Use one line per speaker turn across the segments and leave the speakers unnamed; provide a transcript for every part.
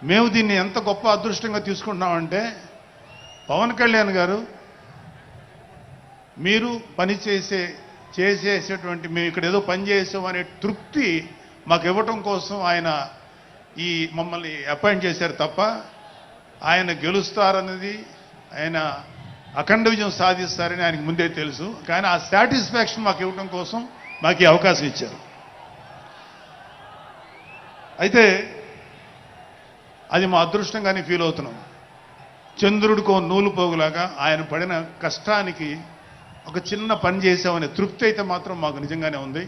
మేము దీన్ని ఎంత గొప్ప అదృష్టంగా తీసుకుంటున్నామంటే పవన్ కళ్యాణ్ గారు మీరు పని చేసేటువంటి మేము ఇక్కడ ఏదో పని చేసాం అనే తృప్తి మాకు ఇవ్వటం కోసం ఆయన ఈ మమ్మల్ని అపాయింట్ చేశారు తప్ప ఆయన గెలుస్తారన్నది ఆయన అఖండ విజయం సాధిస్తారని ఆయనకు ముందే తెలుసు. కానీ ఆ సాటిస్ఫాక్షన్ మాకు ఇవ్వడం కోసం మాకు ఈ అవకాశం ఇచ్చారు. అయితే అది మా అదృష్టంగానే ఫీల్ అవుతున్నాం. చంద్రుడికో నూలు పోగులాగా ఆయన పడిన కష్టానికి ఒక చిన్న పని చేసామనే తృప్తి అయితే మాత్రం మాకు నిజంగానే ఉంది.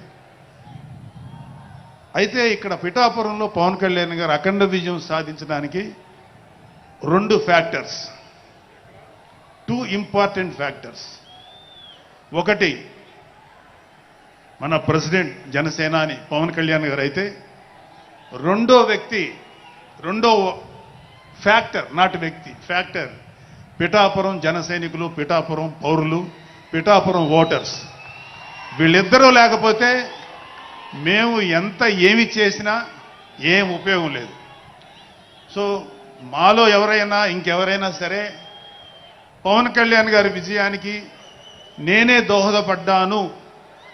అయితే ఇక్కడ పిఠాపురంలో పవన్ కళ్యాణ్ గారు అఖండ విజయం సాధించడానికి 2 ఫ్యాక్టర్స్, 2 ఇంపార్టెంట్ ఫ్యాక్టర్స్. ఒకటి మన ప్రెసిడెంట్ జనసేనాని పవన్ కళ్యాణ్ గారు అయితే, రెండో ఫ్యాక్టర్, నాటి వ్యక్తి ఫ్యాక్టర్ పిఠాపురం జన సైనికులు, పిఠాపురం పౌరులు, పిఠాపురం ఓటర్స్. వీళ్ళిద్దరూ లేకపోతే మేము ఏమి చేసినా ఏం ఉపయోగం లేదు. సో మాలో ఇంకెవరైనా సరే పవన్ కళ్యాణ్ గారి విజయానికి నేనే దోహదపడ్డాను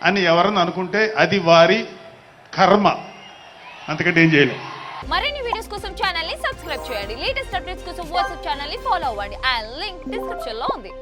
అని ఎవరన్నా అనుకుంటే అది వారి కర్మ, అంతకంటే ఏం చేయలేదు.
మరిన్ని వీడియోస్ కోసం ఛానల్ ని సబ్స్క్రైబ్ చేయండి. లేటెస్ట్ అప్డేట్స్ కోసం వాట్సాప్ ఛానల్ ని ఫాలో అవ్వండి. ఆ లింక్ డిస్క్రిప్షన్ లో ఉంది.